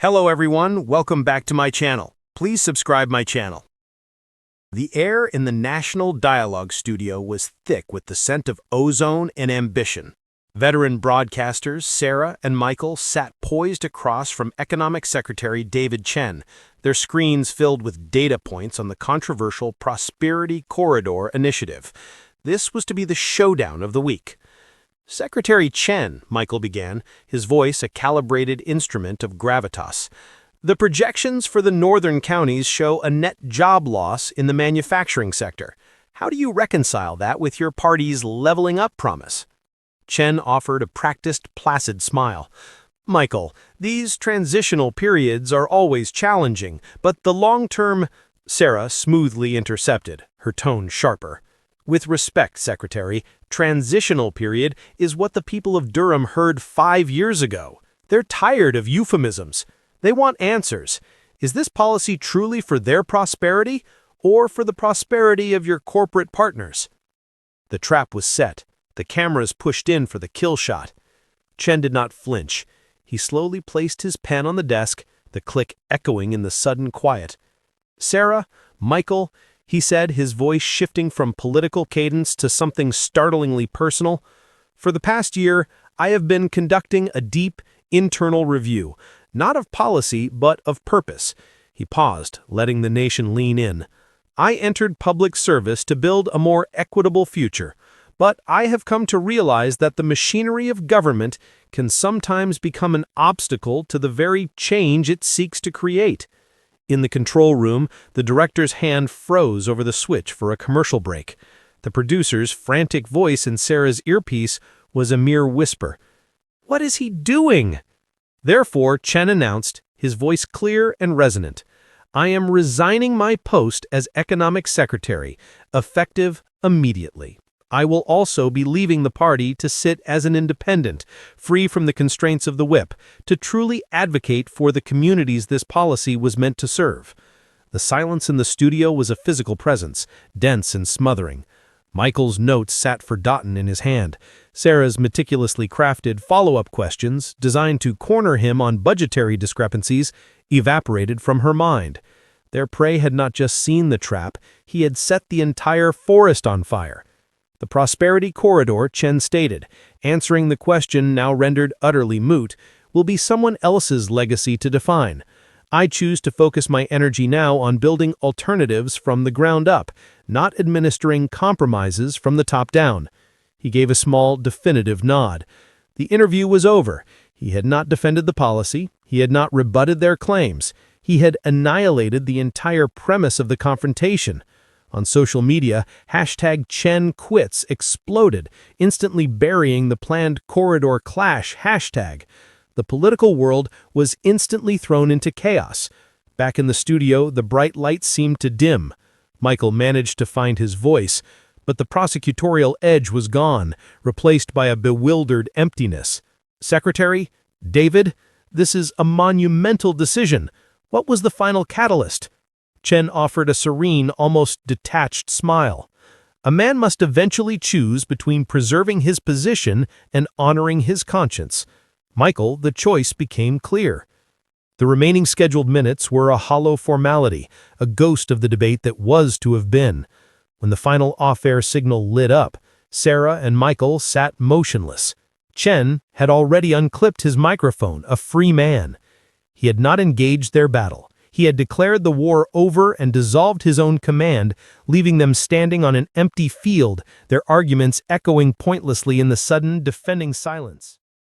Hello everyone, welcome back to my channel. Please subscribe my channel. The air in the National Dialogue Studio was thick with the scent of ozone and ambition. Veteran broadcasters Sarah and Michael sat poised across from Economic Secretary David Chen, their screens filled with data points on the controversial Prosperity Corridor initiative. This was to be the showdown of the week. Secretary Chen, Michael began, his voice a calibrated instrument of gravitas. The projections for the northern counties show a net job loss in the manufacturing sector. How do you reconcile that with your party's leveling up promise? Chen offered a practiced, placid smile. Michael, these transitional periods are always challenging, but the long-term— Sarah smoothly intercepted, her tone sharper. With respect, Secretary, transitional period is what the people of Durham heard 5 years ago. They're tired of euphemisms. They want answers. Is this policy truly for their prosperity or for the prosperity of your corporate partners? The trap was set. The cameras pushed in for the kill shot. Chen did not flinch. He slowly placed his pen on the desk, the click echoing in the sudden quiet. Sarah, Michael, he said, his voice shifting from political cadence to something startlingly personal. For the past year, I have been conducting a deep, internal review, not of policy, but of purpose. He paused, letting the nation lean in. I entered public service to build a more equitable future, but I have come to realize that the machinery of government can sometimes become an obstacle to the very change it seeks to create. In the control room, the director's hand froze over the switch for a commercial break. The producer's frantic voice in Sarah's earpiece was a mere whisper. What is he doing? Therefore, Chen announced, his voice clear and resonant, I am resigning my post as Economic Secretary, effective immediately. I will also be leaving the party to sit as an independent, free from the constraints of the whip, to truly advocate for the communities this policy was meant to serve. The silence in the studio was a physical presence, dense and smothering. Michael's notes sat forgotten in his hand. Sarah's meticulously crafted follow-up questions, designed to corner him on budgetary discrepancies, evaporated from her mind. Their prey had not just seen the trap, he had set the entire forest on fire. The Prosperity Corridor, Chen stated, answering the question now rendered utterly moot, will be someone else's legacy to define. I choose to focus my energy now on building alternatives from the ground up, not administering compromises from the top down. He gave a small, definitive nod. The interview was over. He had not defended the policy. He had not rebutted their claims. He had annihilated the entire premise of the confrontation. On social media, #ChenQuits exploded, instantly burying the planned corridor clash hashtag. The political world was instantly thrown into chaos. Back in the studio, the bright lights seemed to dim. Michael managed to find his voice, but the prosecutorial edge was gone, replaced by a bewildered emptiness. Secretary, David, this is a monumental decision. What was the final catalyst? Chen offered a serene, almost detached smile. A man must eventually choose between preserving his position and honoring his conscience. Michael, the choice became clear. The remaining scheduled minutes were a hollow formality, a ghost of the debate that was to have been. When the final off-air signal lit up, Sarah and Michael sat motionless. Chen had already unclipped his microphone, a free man. He had not engaged their battle. He had declared the war over and dissolved his own command, leaving them standing on an empty field, their arguments echoing pointlessly in the sudden, defending silence.